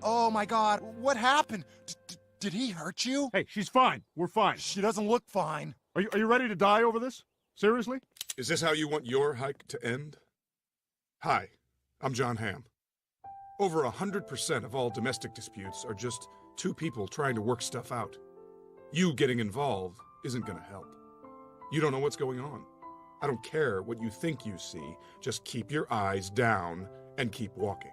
Oh my God, what happened? Did he hurt you? Hey, she's fine. We're fine. She doesn't look fine. Are you ready to die over this? Seriously? Is this how you want your hike to end? Hi, I'm John Hamm. Over 100% of all domestic disputes are just two people trying to work stuff out. You getting involved isn't gonna help. You don't know what's going on. I don't care what you think you see, just keep your eyes down and keep walking.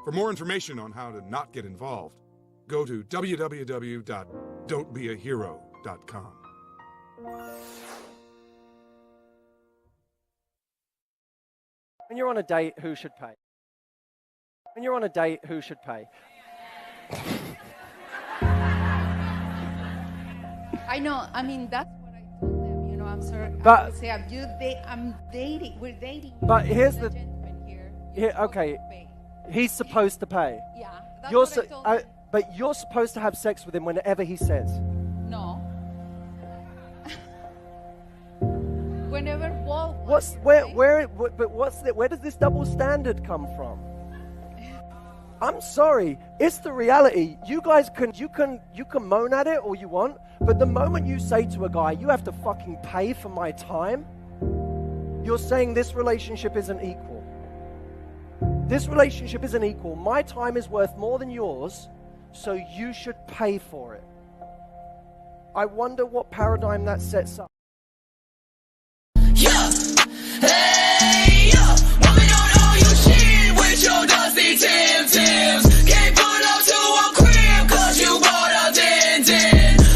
For more information on how to not get involved, go to www.don'tbeahero.com. When you're on a date, who should pay? When you're on a date, who should pay? I know. I mean, that's what I told them. You know, I'm sorry. But- I would say I'm dating. We're dating. But here's the- gentleman here. Here, okay. He's supposed to pay. Yeah. That's You're what I told them. but you're supposed to have sex with him whenever he says. No. Whenever Walt. Where does this double standard come from? I'm sorry, it's the reality. You guys can moan at it all you want, but the moment you say to a guy, you have to fucking pay for my time, you're saying this relationship isn't equal. This relationship isn't equal. My time is worth more than yours, so you should pay for it. I wonder what paradigm that sets up. Yeah, hey, yeah. Woman don't owe you shit with your dusty Tims. Can't pull up to a crib 'cause you bought a din.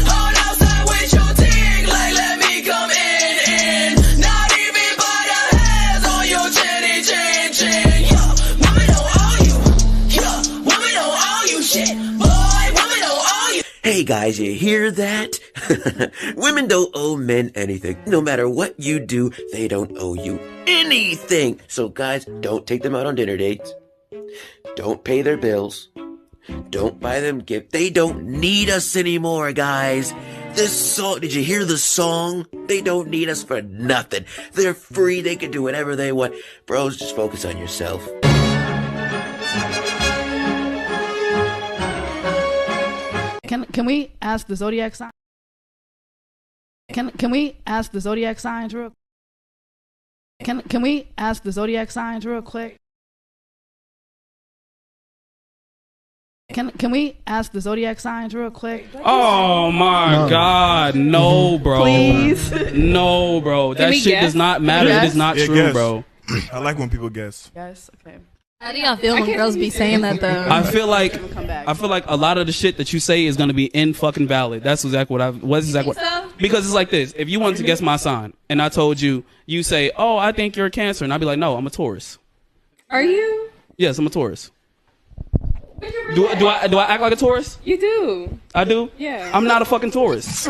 Hold outside with your ting, like let me come in. Not even by the hairs on your chinny chin. Yeah, woman don't owe you. Yeah, woman don't owe you shit. Boy, woman don't owe you. Hey guys, you hear that? Women don't owe men anything. No matter what you do, they don't owe you anything. So guys, don't take them out on dinner dates. Don't pay their bills. Don't buy them gifts. They don't need us anymore, guys. This song, did you hear the song? They don't need us for nothing. They're free. They can do whatever they want. Bros, just focus on yourself. Can we ask the zodiac sign? Can we ask the zodiac signs real? Can we ask the zodiac signs real quick? Can we ask the zodiac signs real quick? Oh my God, no, bro. Please. No, bro. That shit guess? does not matter. It is not Yeah, true, guess. bro. I like when people guess. Yes. Okay. How do y'all feel when girls be saying that though? I feel like a lot of the shit that you say is gonna be in fucking valid. That's exactly what so? Because it's like this. If you wanted to guess my sign and I told you, you say, "Oh, I think you're a Cancer," and I'd be like, "No, I'm a Taurus." Are you? Yes, I'm a Taurus. Do I act like a Taurus? You do. I do? Yeah. I'm not a fucking Taurus.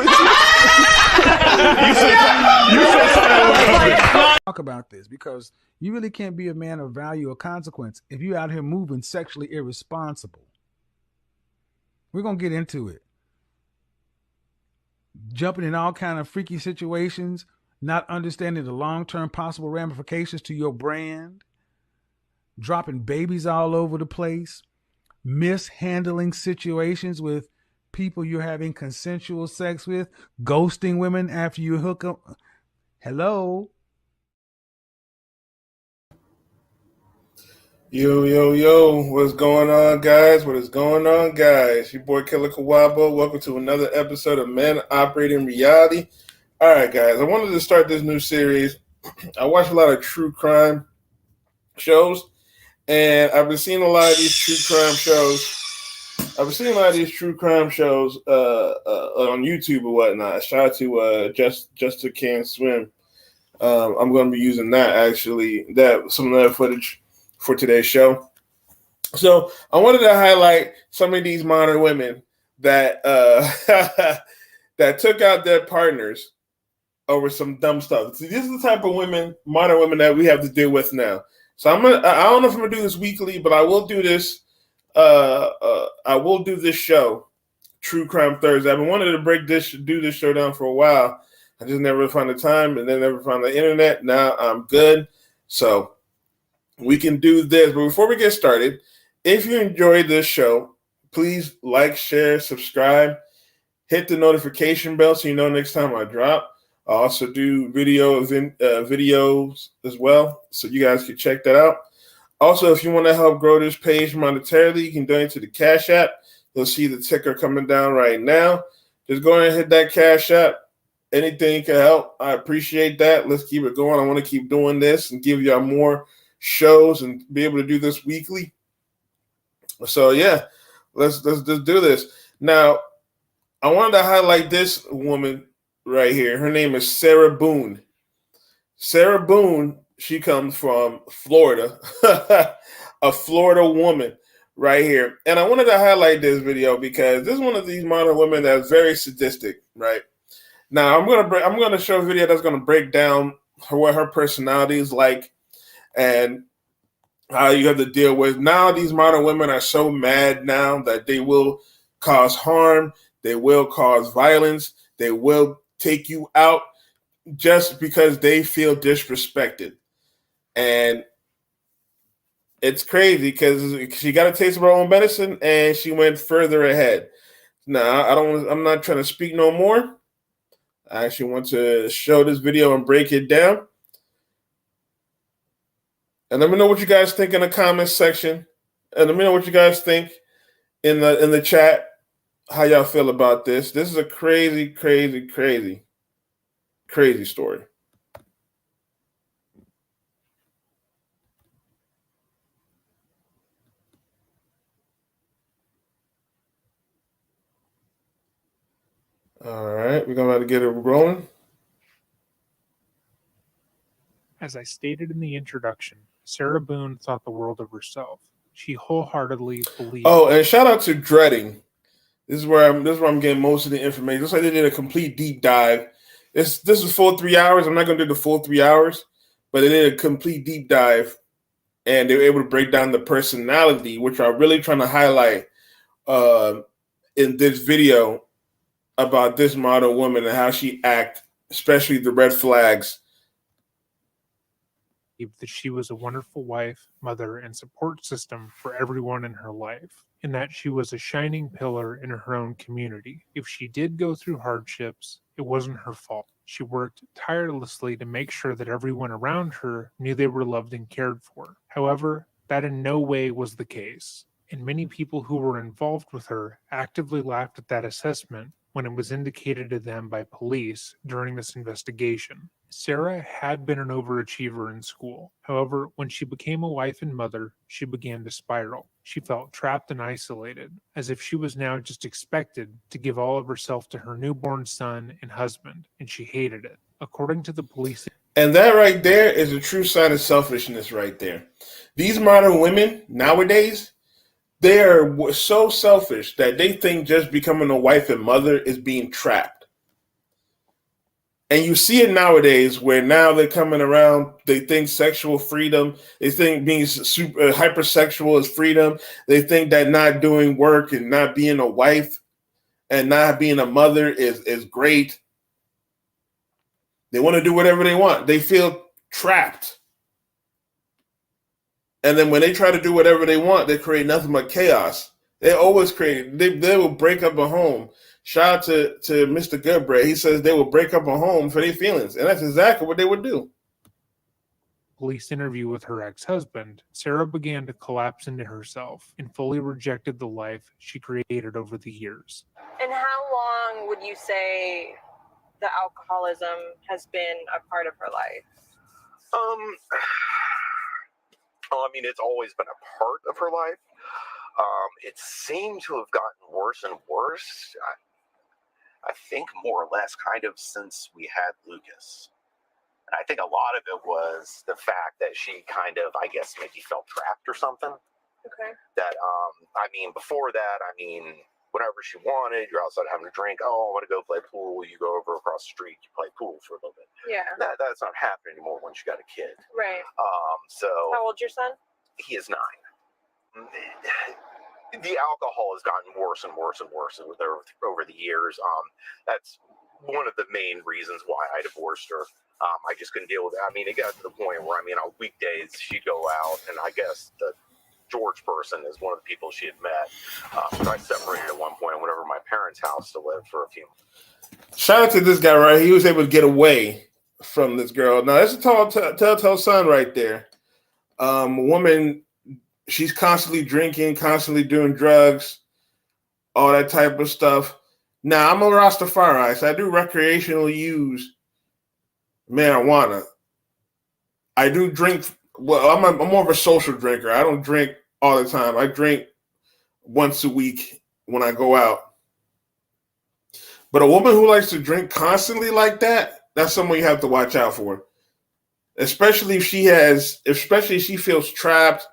Talk about this because you really can't be a man of value or consequence if you're out here moving sexually irresponsible. We're going to get into it. Jumping in all kind of freaky situations, not understanding the long-term possible ramifications to your brand, dropping babies all over the place, mishandling situations with people you're having consensual sex with, ghosting women after you hook up. Hello? Yo, what's going on, guys? What is going on, guys? Your boy Killer Kawabo. Welcome to another episode of Men Operating Reality. All right, guys, I wanted to start this new series. I watch a lot of true crime shows, and I've been seeing a lot of these true crime shows. on YouTube or whatnot. Shout out to Just Can't Swim. I'm going to be using that, actually, some of that footage for today's show. So I wanted to highlight some of these modern women that that took out their partners over some dumb stuff. See, this is the type of modern women that we have to deal with now. So I don't know if I'm gonna do this weekly, but I will do this. I will do this show, True Crime Thursday. I've been wanting to do this show down for a while. I just never found the time and then never found the internet. Now I'm good. So we can do this. But before we get started, If you enjoyed this show, please like, share, subscribe, hit the notification bell so you know next time I drop. I also do videos as well, so you guys can check that out. Also, if you want to help grow this page monetarily, you can donate to the Cash App. You'll see the ticker coming down right now. Just go ahead and hit that Cash App. Anything can help. I appreciate that. Let's keep it going. I want to keep doing this and give y'all more shows and be able to do this weekly. So yeah, let's just do this. Now, I wanted to highlight this woman right here. Her name is Sarah Boone. Sarah Boone, she comes from Florida, a Florida woman right here. And I wanted to highlight this video because this is one of these modern women that's very sadistic, right? Now, I'm gonna show a video that's gonna break down what her personality is like and how you have to deal with. Now, these modern women are so mad now that they will cause harm, they will cause violence, they will take you out just because they feel disrespected. And it's crazy because she got a taste of her own medicine and she went further ahead. Now, I'm not trying to speak no more. I actually want to show this video and break it down. And let me know what you guys think in the comments section. And let me know what you guys think in the chat, how y'all feel about this. This is a crazy, crazy, crazy, crazy story. All right, we're going to get it rolling. As I stated in the introduction, Sarah Boone thought the world of herself. She wholeheartedly believed. Oh, and shout out to Dreading. This is where I'm getting most of the information. Looks like they did a complete deep dive. This is full 3 hours. I'm not going to do the full 3 hours, but they did a complete deep dive, and they were able to break down the personality, which I'm really trying to highlight in this video about this modern woman and how she acts, especially the red flags. That she was a wonderful wife, mother, and support system for everyone in her life, and that she was a shining pillar in her own community. If she did go through hardships, it wasn't her fault. She worked tirelessly to make sure that everyone around her knew they were loved and cared for. However, that in no way was the case, and many people who were involved with her actively laughed at that assessment when it was indicated to them by police during this investigation. Sarah had been an overachiever in school. However, when she became a wife and mother, she began to spiral. She felt trapped and isolated, as if she was now just expected to give all of herself to her newborn son and husband, and she hated it. According to the police. And that right there is a true sign of selfishness right there. These modern women nowadays, they are so selfish that they think just becoming a wife and mother is being trapped. And you see it nowadays where now they're coming around, they think sexual freedom, they think being super hypersexual is freedom. They think that not doing work and not being a wife and not being a mother is great. They want to do whatever they want. They feel trapped. And then when they try to do whatever they want, they create nothing but chaos. They always create, they will break up a home. Shout out to Mr. Goodbread. He says they will break up a home for their feelings. And that's exactly what they would do. Police interview with her ex-husband, Sarah began to collapse into herself and fully rejected the life she created over the years. And how long would you say the alcoholism has been a part of her life? Well, I mean, it's always been a part of her life. It seemed to have gotten worse and worse. I think more or less kind of since we had Lucas. And I think a lot of it was the fact that she kind of, I guess, maybe felt trapped or something. Okay. That, I mean, before that, I mean, whenever she wanted, you're outside having a drink. Oh, I want to go play pool. You go over across the street, you play pool for a little bit. Yeah. That's not happening anymore when she got a kid. Right. So. How old's your son? He is 9. The alcohol has gotten worse and worse and worse over the years. That's one of the main reasons why I divorced her. I just couldn't deal with it. I mean, it got to the point where, I mean, on weekdays, she'd go out, and I guess the George person is one of the people she had met. So I separated at one point and went over to my parents' house to live for a few months. Shout out to this guy, right? He was able to get away from this girl. Now, that's a telltale sign right there. A woman, she's constantly drinking, constantly doing drugs, all that type of stuff. Now, I'm a Rastafari, so I do recreationally use marijuana. I do drink. Well, I'm more of a social drinker. I don't drink all the time. I drink once a week when I go out. But a woman who likes to drink constantly like that, that's someone you have to watch out for. Especially if she feels trapped,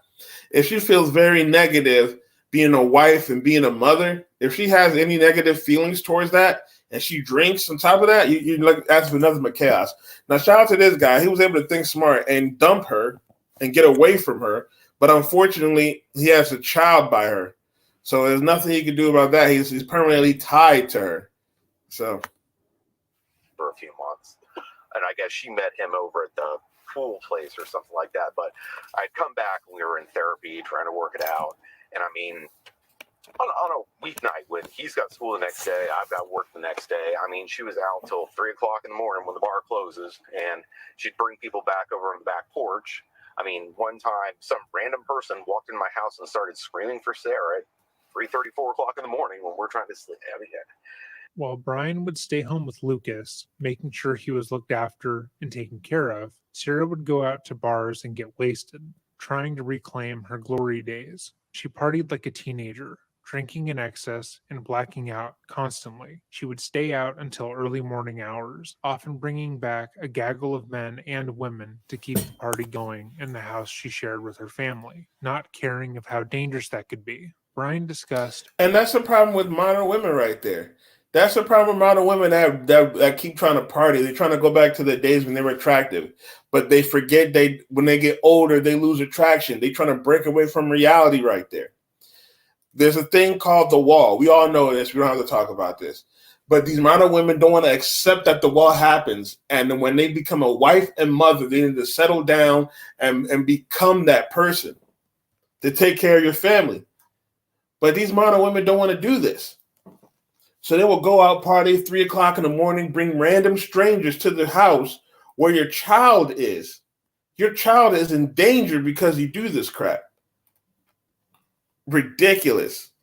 if she feels very negative being a wife and being a mother, if she has any negative feelings towards that and she drinks on top of that, you like ask for nothing but chaos. Now, shout out to this guy. He was able to think smart and dump her and get away from her. But unfortunately, he has a child by her. So there's nothing he can do about that. He's permanently tied to her. So for a few months. And I guess she met him over at the pool place or something like that. But I'd come back and we were in therapy trying to work it out. And I mean, on a weeknight when he's got school the next day, I've got work the next day. I mean, she was out till 3 o'clock in the morning when the bar closes, and she'd bring people back over on the back porch. I mean, one time some random person walked in my house and started screaming for Sarah at 3:30, 4 o'clock in the morning when we're trying to sleep. I mean, While Brian would stay home with Lucas, making sure he was looked after and taken care of, Sarah would go out to bars and get wasted, trying to reclaim her glory days. She partied like a teenager, drinking in excess and blacking out constantly. She would stay out until early morning hours, often bringing back a gaggle of men and women to keep the party going in the house she shared with her family, not caring of how dangerous that could be. Brian discussed. And that's the problem with modern women right there. That's the problem with modern women that keep trying to party. They're trying to go back to the days when they were attractive. But they forget when they get older, they lose attraction. They're trying to break away from reality right there. There's a thing called the wall. We all know this. We don't have to talk about this. But these modern women don't want to accept that the wall happens. And when they become a wife and mother, they need to settle down and become that person to take care of your family. But these modern women don't want to do this. So they will go out party 3 o'clock in the morning, bring random strangers to the house where your child is. Your child is in danger because you do this crap. Ridiculous.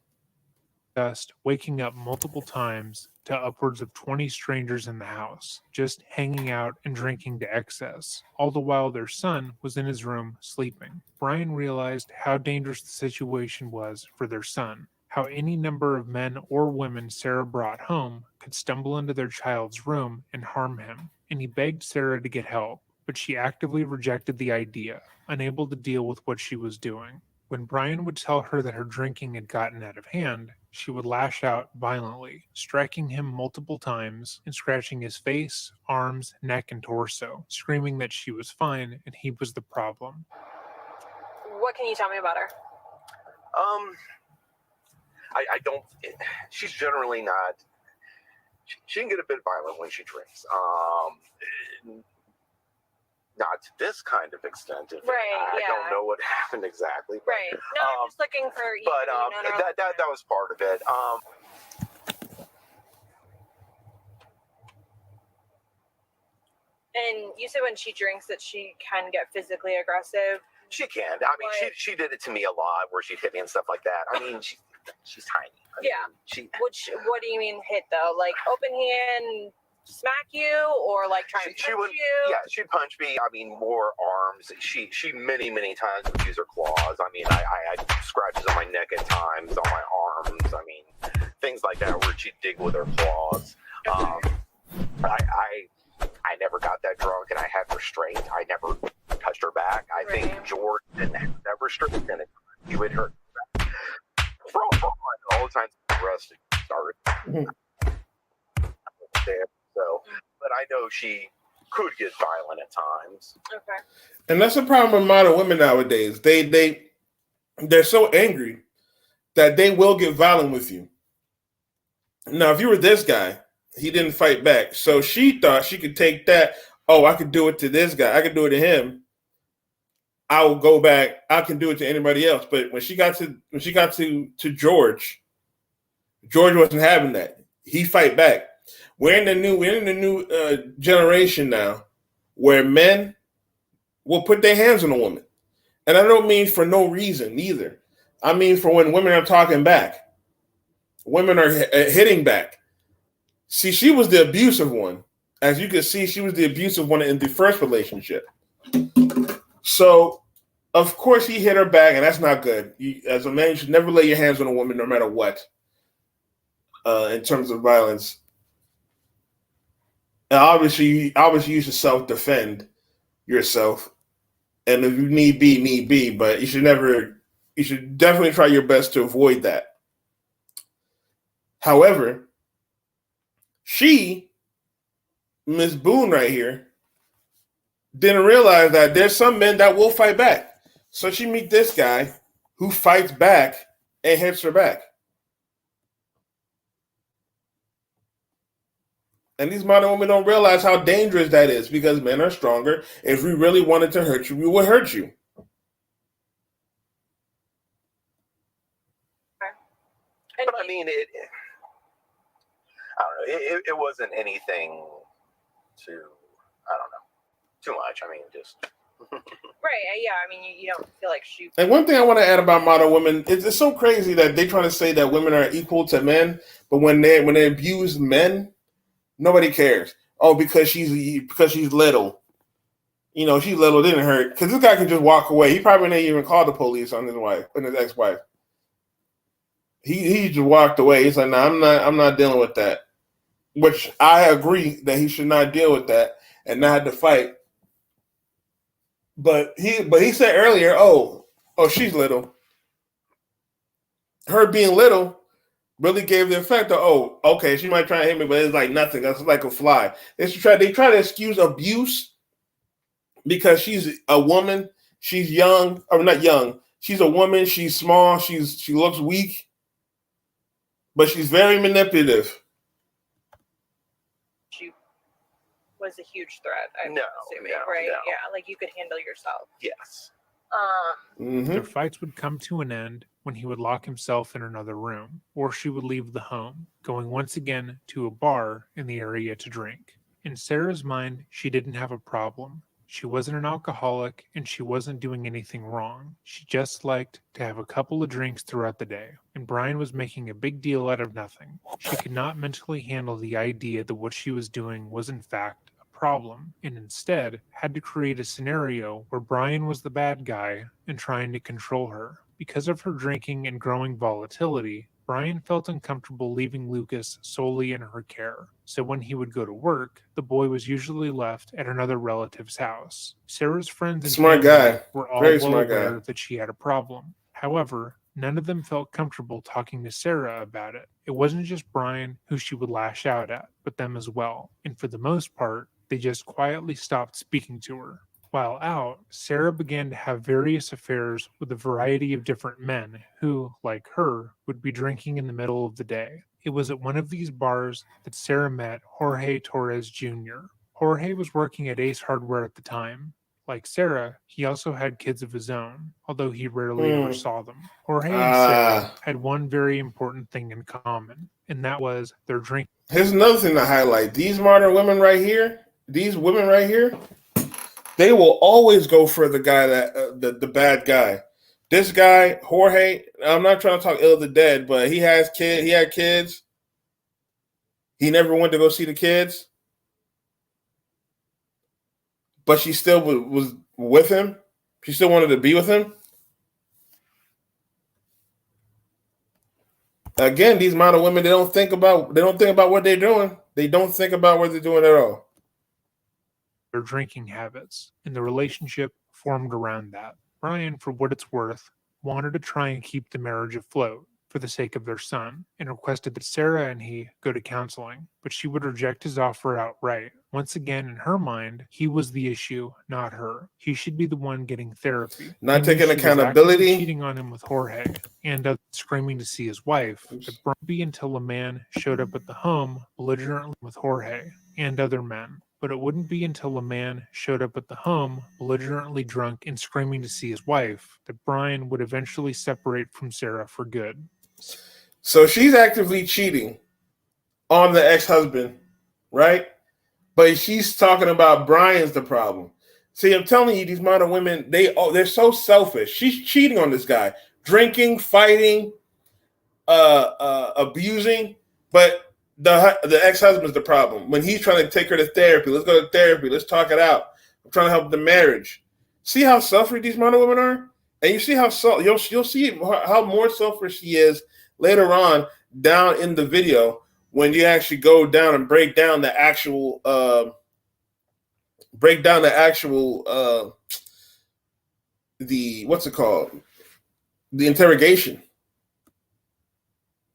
Just waking up multiple times to upwards of 20 strangers in the house, just hanging out and drinking to excess, all the while their son was in his room sleeping. Brian realized how dangerous the situation was for their son, how any number of men or women Sarah brought home could stumble into their child's room and harm him, and he begged Sarah to get help, but she actively rejected the idea, unable to deal with what she was doing. When Brian would tell her that her drinking had gotten out of hand, she would lash out violently, striking him multiple times and scratching his face, arms, neck, and torso, screaming that she was fine and he was the problem. What can you tell me about her? I don't. She's generally not. She can get a bit violent when she drinks. Not to this kind of extent. I don't know what happened exactly. But, right. No, I'm just looking for. But that was part of it. And you said when she drinks that she can get physically aggressive. She can. I mean, she did it to me a lot, where she'd hit me and stuff like that. I mean, she's tiny. What do you mean hit though? Like open hand smack you, or like try to punch you? Yeah, she'd punch me. I mean, more arms. She many times would use her claws. I mean, I had scratches on my neck at times, on my arms. I mean, things like that where she'd dig with her claws. I never got that drunk, and I had restraint. I never touched her back. I think George didn't have that restraint, and he would hurt her back. For all the times arrested started. So, but I know she could get violent at times. Okay. And that's the problem with modern women nowadays. They're so angry that they will get violent with you. Now, if you were this guy, he didn't fight back. So she thought she could take that. Oh, I could do it to this guy. I could do it to him. I will go back. I can do it to anybody else. But when she got to George wasn't having that. He fight back. We're in the new generation now, where men will put their hands on a woman, and I don't mean for no reason either. I mean for when women are talking back, women are hitting back. See, she was the abusive one. As you can see, she was the abusive one in the first relationship. So, of course, he hit her back, and that's not good. As a man, you should never lay your hands on a woman, no matter what, in terms of violence. And obviously, you should self-defend yourself, and if you need be. But you should definitely try your best to avoid that. However, Miss Boone right here, didn't realize that there's some men that will fight back. So she meet this guy who fights back and hits her back. And these modern women don't realize how dangerous that is, because men are stronger. If we really wanted to hurt you, we would hurt you. But I mean, I don't know. It wasn't anything too much. I mean, just Right. Yeah. I mean, you don't feel like she. And one thing I want to add about modern women is it's so crazy that they try to say that women are equal to men, but when they abuse men, nobody cares. Oh, because she's little. You know, she's little, didn't hurt. Because this guy can just walk away. He probably didn't even call the police on his wife, on his ex-wife. He just walked away. He's like, "No, I'm not dealing with that." Which I agree that he should not deal with that and not have to fight. But he said earlier, oh, she's little. Her being little really gave the effect of, oh, okay, she might try to hit me, but it's like nothing. That's like a fly. They try to excuse abuse because she's a woman. She's young, or not young. She's a woman. She's small. She looks weak, but she's very manipulative. She was a huge threat. I'm assuming, right? No. Yeah, like you could handle yourself. Yes. Their fights would come to an end when he would lock himself in another room, or she would leave the home, going once again to a bar in the area to drink. In Sarah's mind, she didn't have a problem. She wasn't an alcoholic, and she wasn't doing anything wrong. She just liked to have a couple of drinks throughout the day, and Brian was making a big deal out of nothing. She could not mentally handle the idea that what she was doing was in fact a problem, and instead had to create a scenario where Brian was the bad guy and trying to control her. Because of her drinking and growing volatility, Brian felt uncomfortable leaving Lucas solely in her care. So when he would go to work, the boy was usually left at another relative's house. Sarah's friends and Smart family guy. were all Very well smart aware guy. that she had a problem. However, none of them felt comfortable talking to Sarah about it. It wasn't just Brian who she would lash out at, but them as well. And for the most part, they just quietly stopped speaking to her. While out, Sarah began to have various affairs with a variety of different men who, like her, would be drinking in the middle of the day. It was at one of these bars that Sarah met Jorge Torres Jr. Jorge was working at Ace Hardware at the time. Like Sarah, he also had kids of his own, although he rarely ever saw them. Jorge and Sarah had one very important thing in common, and that was their drinking. Here's another thing to highlight. These modern women right here, they will always go for the guy that the bad guy. This guy, Jorge, I'm not trying to talk ill of the dead, but he had kids. He never went to go see the kids. But she still was with him. She still wanted to be with him. Again, these modern women, they don't think about what they're doing. They don't think about what they're doing at all. Their drinking habits, and the relationship formed around that. Brian, for what it's worth, wanted to try and keep the marriage afloat for the sake of their son, and requested that Sarah and he go to counseling, but she would reject his offer outright. Once again, in her mind, he was the issue, not her. He should be the one getting therapy. Not He knew taking she was accountability. actively cheating on him with Jorge, and screaming to see his wife. But be until a man showed up at the home belligerently with Jorge and other men. but it wouldn't be until a man showed up at the home, belligerently drunk and screaming to see his wife, that Brian would eventually separate from Sarah for good. So she's actively cheating on the ex-husband, right? But she's talking about Brian's the problem. See, I'm telling you, these modern women, they're so selfish. She's cheating on this guy, drinking, fighting, abusing, but the ex-husband's the problem. When he's trying to take her to therapy, let's go to therapy, let's talk it out. I'm trying to help the marriage. See how selfish these modern women are? And you see how you'll see how more selfish she is later on down in the video when you actually go down and break down the actual the what's it called? The interrogation.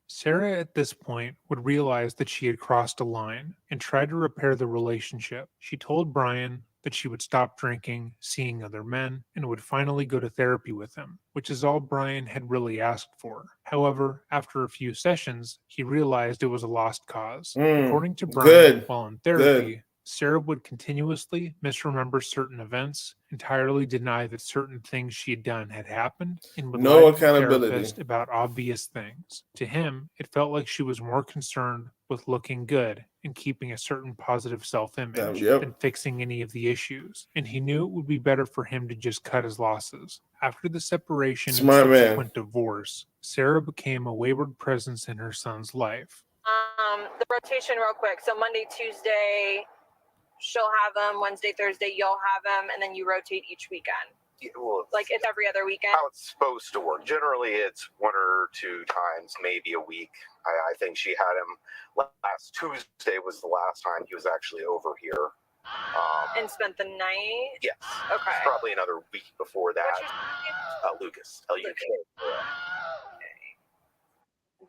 Sarah at this point would realize that she had crossed a line and tried to repair the relationship. She told Brian that she would stop drinking, seeing other men, and would finally go to therapy with him, which is all Brian had really asked for. However, after a few sessions, he realized it was a lost cause. According to Brian, while in therapy, Sarah would continuously misremember certain events, entirely deny that certain things she had done had happened, and would lie to the therapist about obvious things. To him, it felt like she was more concerned with looking good and keeping a certain positive self-image than fixing any of the issues, and he knew it would be better for him to just cut his losses. After the separation and subsequent divorce, Sarah became a wayward presence in her son's life. The rotation real quick. So Monday, Tuesday, she'll have them. Wednesday, Thursday, you'll have them, and then you rotate each weekend. Yeah, well, Like it's every other weekend. How it's supposed to work. Generally, it's 1 or 2 times, maybe a week. I think she had him last Tuesday was the last time he was actually over here. And spent the night? Yes. Okay. It's probably another week before that. Lucas. L-U-K.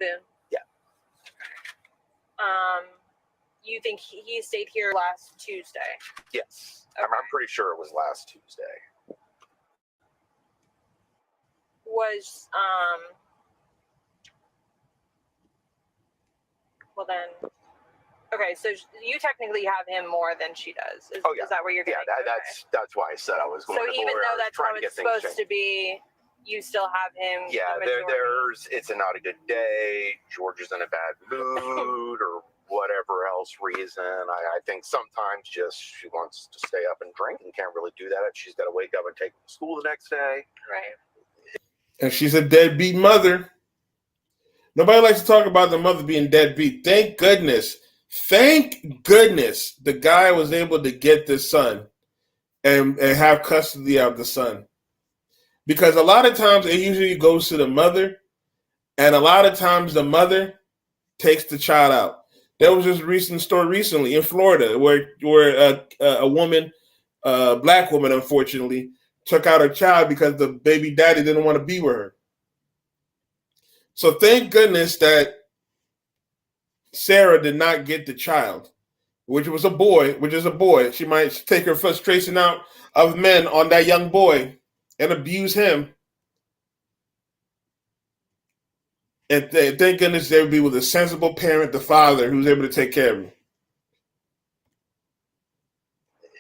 Boone. Yeah. You think he stayed here last Tuesday? Yes. Okay. I'm pretty sure it was last Tuesday. Was well then, okay. So you technically have him more than she does. Is that where you're getting? Yeah, that's why I said I was going. So even though that's how it's supposed to be, you still have him. Yeah, it's not a good day. George is in a bad mood, or whatever else reason. I think sometimes just she wants to stay up and drink and can't really do that. She's got to wake up and take him to school the next day. Right. And she's a deadbeat mother. Nobody likes to talk about the mother being deadbeat. Thank goodness the guy was able to get this son and have custody of the son. Because a lot of times it usually goes to the mother, and a lot of times the mother takes the child out. There was this recent story recently in Florida where a woman, a black woman, unfortunately, took out her child because the baby daddy didn't want to be with her. So thank goodness that Sarah did not get the child, which is a boy. She might take her frustration out of men on that young boy and abuse him. And thank goodness they would be with a sensible parent, the father, who's able to take care of him.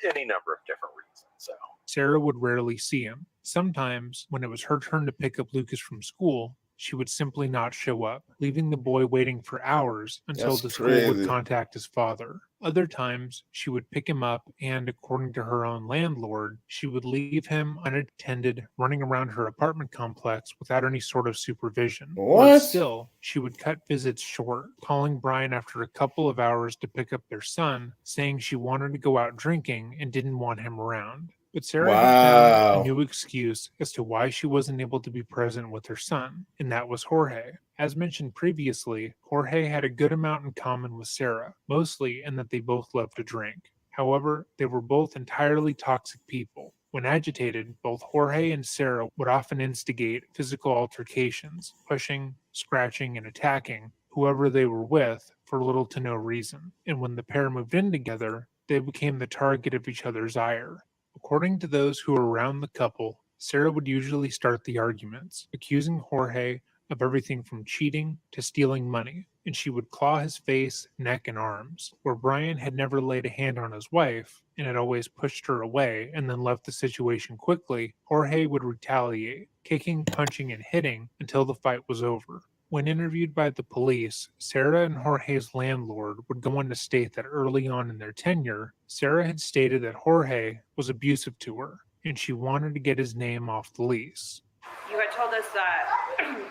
Any number of different reasons. So Sarah would rarely see him. Sometimes, when it was her turn to pick up Lucas from school, she would simply not show up, leaving the boy waiting for hours until the school would contact his father. Other times, she would pick him up and, according to her own landlord, she would leave him unattended, running around her apartment complex without any sort of supervision. What? Or still, she would cut visits short, calling Brian after a couple of hours to pick up their son, saying she wanted to go out drinking and didn't want him around. But Sarah had found a new excuse as to why she wasn't able to be present with her son, and that was Jorge. As mentioned previously, Jorge had a good amount in common with Sarah, mostly in that they both loved to drink. However, they were both entirely toxic people. When agitated, both Jorge and Sarah would often instigate physical altercations, pushing, scratching, and attacking whoever they were with for little to no reason. And when the pair moved in together, they became the target of each other's ire. According to those who were around the couple, Sarah would usually start the arguments, accusing Jorge of everything from cheating to stealing money, and she would claw his face, neck, and arms. Where Brian had never laid a hand on his wife and had always pushed her away and then left the situation quickly, Jorge would retaliate, kicking, punching, and hitting until the fight was over. When interviewed by the police, Sarah and Jorge's landlord would go on to state that early on in their tenure, Sarah had stated that Jorge was abusive to her, and she wanted to get his name off the lease. You had told us that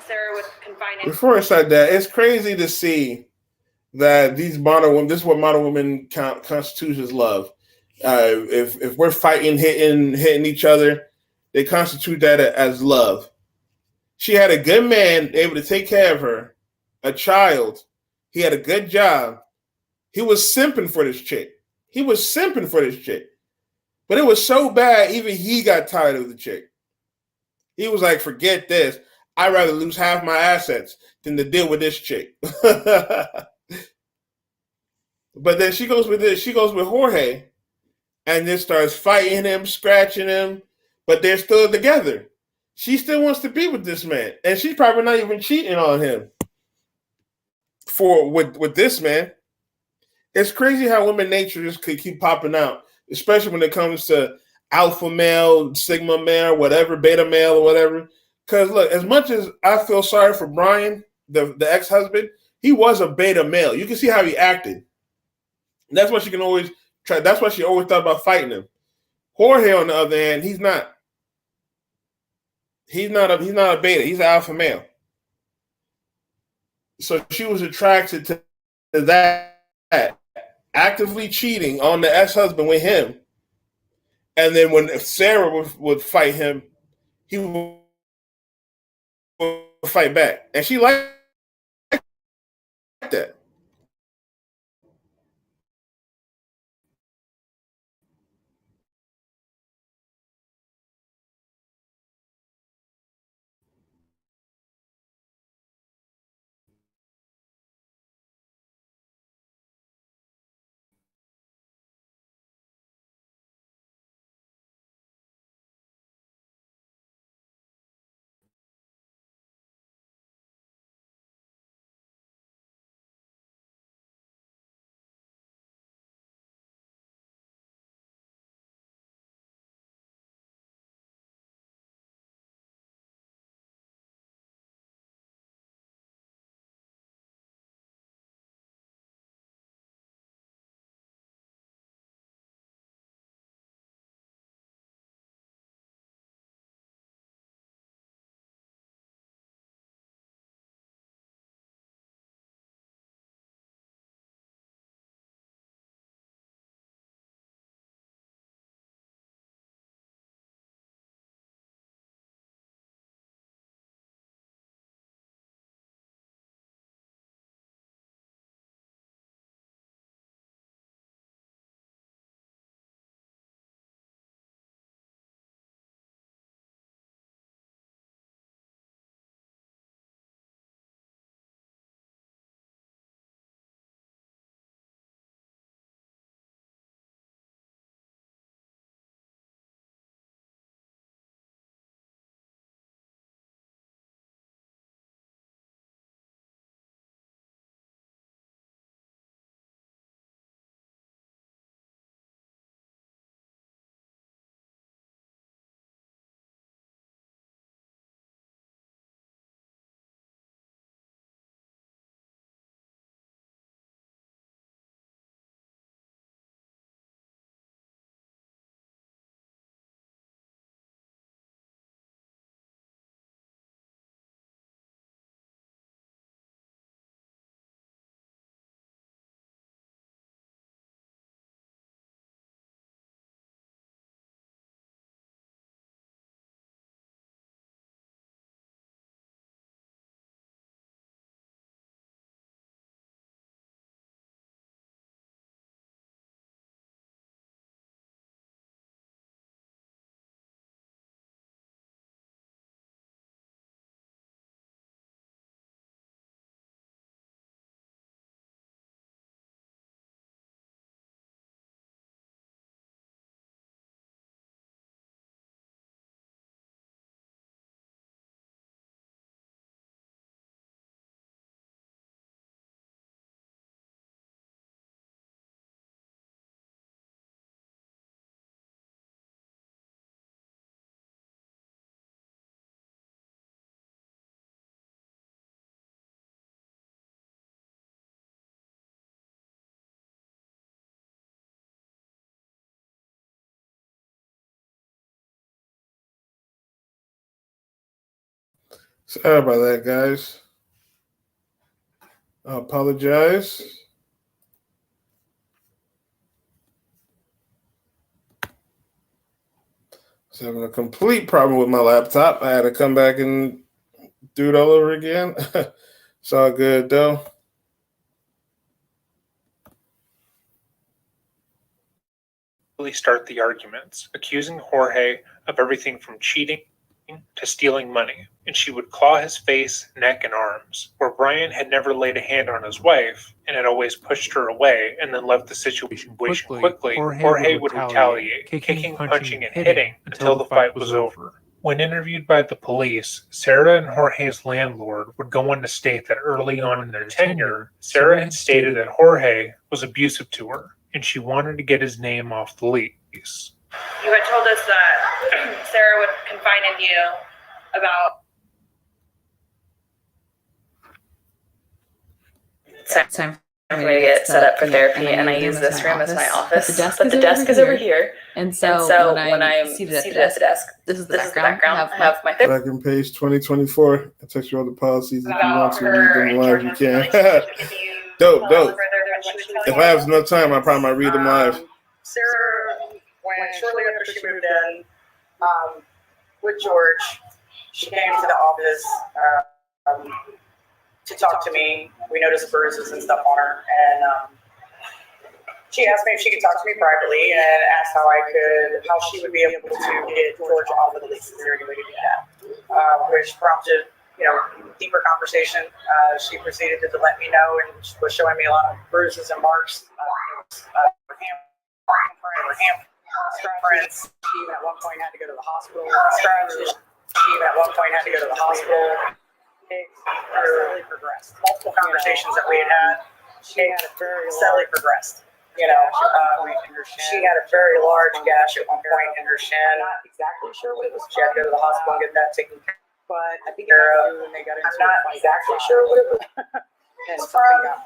Sarah was confined in. Before I start that, it's crazy to see that these modern women, this is what modern women constitutes love. If we're fighting, hitting each other, they constitute that as love. She had a good man able to take care of her, a child. He had a good job. He was simping for this chick. But it was so bad, even he got tired of the chick. He was like, forget this. I'd rather lose half my assets than to deal with this chick. But then she goes with Jorge and then starts fighting him, scratching him, but they're still together. She still wants to be with this man, and she's probably not even cheating on him with this man. It's crazy how women nature just could keep popping out, especially when it comes to alpha male, sigma male, whatever, beta male or whatever. Because look, as much as I feel sorry for Brian, the ex-husband, he was a beta male. You can see how he acted. And that's why she can always try. That's why she always thought about fighting him. Jorge, on the other hand, he's not. He's not a beta. He's an alpha male. So she was attracted to that, actively cheating on the ex-husband with him. And then when Sarah would fight him, he would fight back. And she liked that. Sorry about that, guys. I apologize. I was having a complete problem with my laptop. I had to come back and do it all over again. It's all good, though. Really start the arguments, accusing Jorge of everything from cheating to stealing money, and she would claw his face, neck, and arms, where Brian had never laid a hand on his wife and had always pushed her away and then left the situation quickly. Jorge would retaliate, kicking, punching, and hitting until the fight was over. When interviewed by the police, Sarah and Jorge's landlord would go on to state that early on in their tenure, Sarah had stated that Jorge was abusive to her, and she wanted to get his name off the lease. You had told us that Sarah would confide in you about. Time for me to get set up for therapy, and I use this room as my office. But the desk is over here. And so when I'm seated at the desk, this is the background. I have my therapy. Back on page 2024. I text you all the policies. If you want to read them live, you can. Dope. If I have enough time, I probably might read them live. Sarah, shortly after she moved in with George, she came to the office to talk to me. We noticed bruises and stuff on her, and she asked me if she could talk to me privately and asked how she would be able to get George off of the lease. Is there any way to do that? Which prompted, deeper conversation. She proceeded to let me know and was showing me a lot of bruises and marks. Scratches. She even at one point had to go to the hospital. It steadily progressed. Multiple conversations that we had. She had a very steadily progressed. She had a very large gash at one point in her shin. I'm not exactly sure what it was. She had to go to the hospital and get that taken care of. But I think it had to do when they got into a fight. I'm not exactly sure what it was. And something got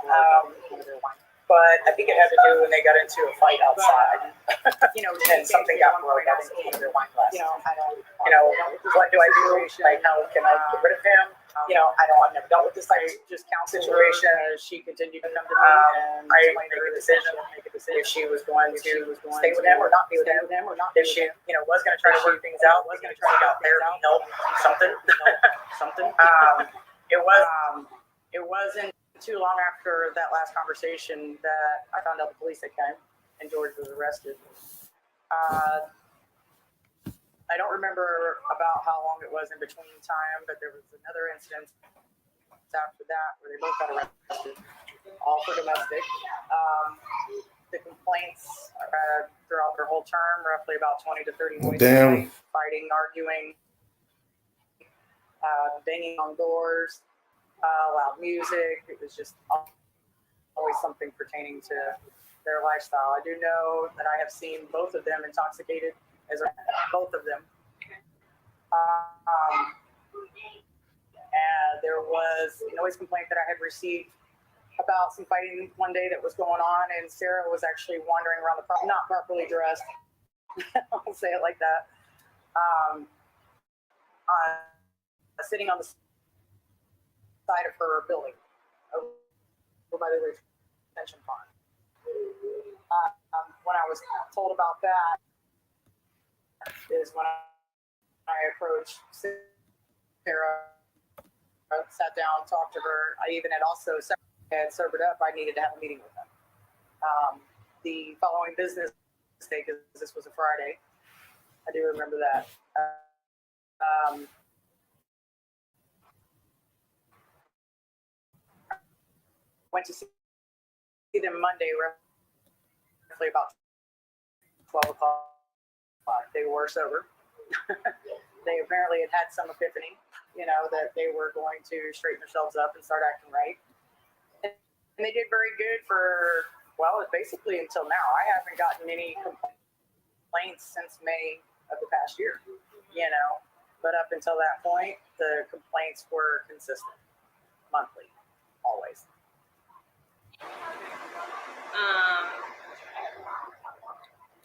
but I think it had to do when they got into a fight outside. And something got broke. I think one of their wine glasses. What do I do? Like, how can I get rid of him? I've never dealt with this type of just situation. She continued to come to me, and I make a decision if she was going to stay with him or not be with him, if she, was going to try to work things out, was going to try to get therapy, help, something. It wasn't too long after that last conversation that I found out the police had came and George was arrested. I don't remember about how long it was in between time, but there was another incident after that where they both got arrested, all for domestic. The complaints throughout their whole term, roughly about 20 to 30 voices, fighting, arguing, banging on doors, loud music. It was just always something pertaining to their lifestyle. I do know that I have seen both of them intoxicated, both of them. And there was a noise complaint that I had received about some fighting one day that was going on, and Sarah was actually wandering around the property, not properly dressed. I'll say it like that. Sitting on the side of her building over by the retention pond. When I was told about that is when I approached Sarah, sat down, talked to her. I even had also had sobered up. I needed to have a meeting with them. The following business day, because this was a Friday, I do remember that. Went to see them Monday, roughly about 12 o'clock. They were sober. They apparently had some epiphany, that they were going to straighten themselves up and start acting right. And they did very good for, basically until now. I haven't gotten any complaints since May of the past year, But up until that point, the complaints were consistent, monthly, always.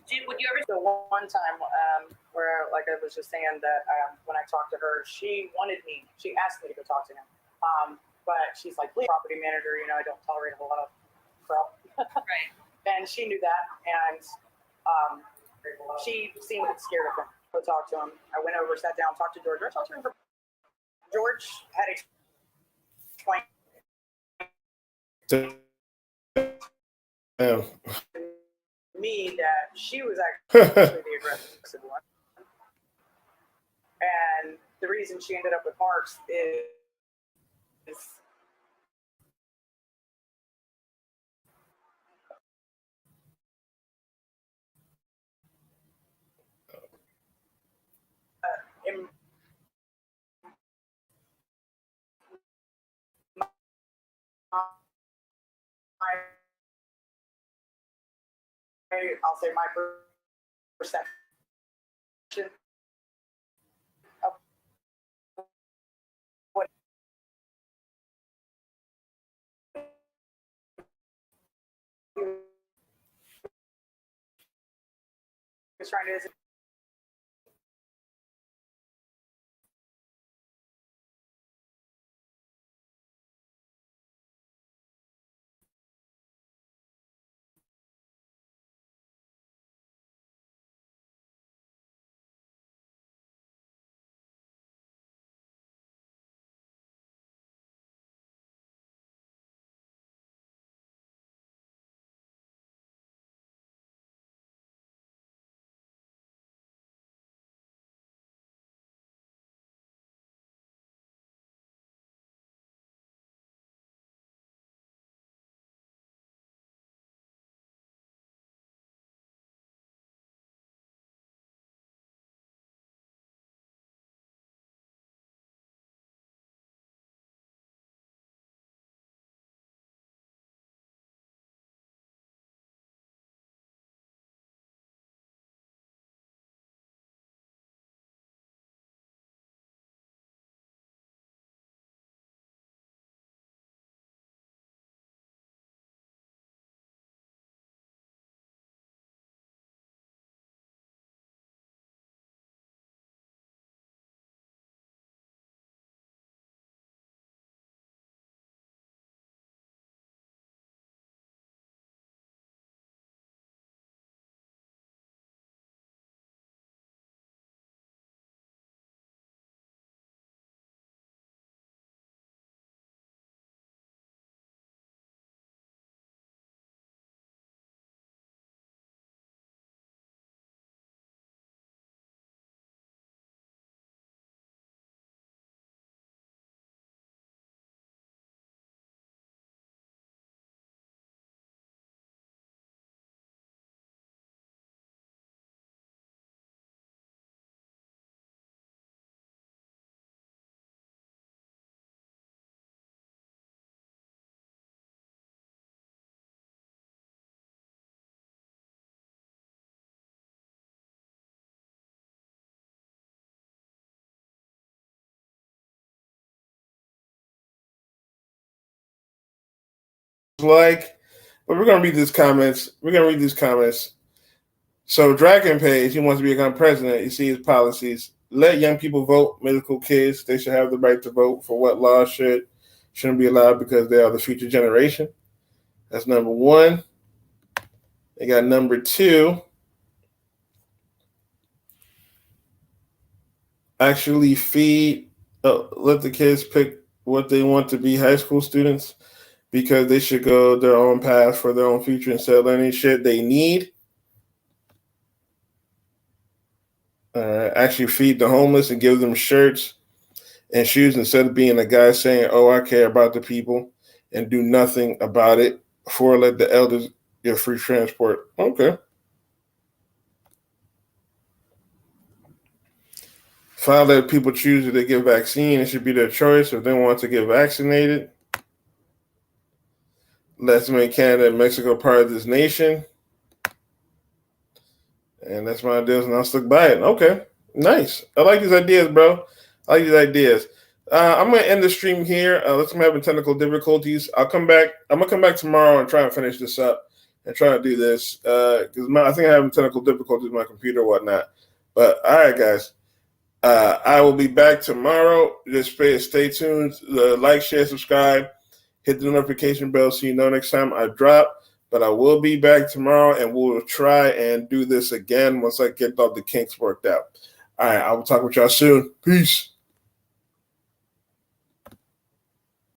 Do would you ever? The one time where, like I was just saying, that when I talked to her, she wanted me. She asked me to go talk to him. But she's like, please, property manager, I don't tolerate a whole lot of crap. Right. And she knew that, and she seemed scared of him. Go talk to him. I went over, sat down, talked to George. I talked to him. George had explained me that she was actually the aggressive one, and the reason she ended up with Marks is in I'll say my perception of what he was trying to do. Like, but we're gonna read these comments. So Dragon Page, he wants to become president. You see his policies. Let young people vote, medical kids. They should have the right to vote for what laws shouldn't be allowed because they are the future generation. That's number one. They got number two. Actually let the kids pick what they want to be high school students because they should go their own path for their own future instead of learning shit they need. Actually feed the homeless and give them shirts and shoes instead of being a guy saying, oh, I care about the people and do nothing about it. Four, let the elders get free transport. Okay. 5, let people choose if they get vaccine. It should be their choice if they want to get vaccinated. Let's make Canada and Mexico part of this nation. And that's my ideas, and I'll stick by it. Okay, nice. I like these ideas, bro. I like these ideas. I'm going to end the stream here. Let's having technical difficulties. I'm going to come back tomorrow and try and finish this up and trying to do this because I think I'm having technical difficulties with my computer or whatnot. But all right, guys. I will be back tomorrow. Just stay tuned. Like, share, subscribe. Hit the notification bell so you know next time I drop. But I will be back tomorrow, and we'll try and do this again once I get all the kinks worked out. All right, I will talk with y'all soon. Peace.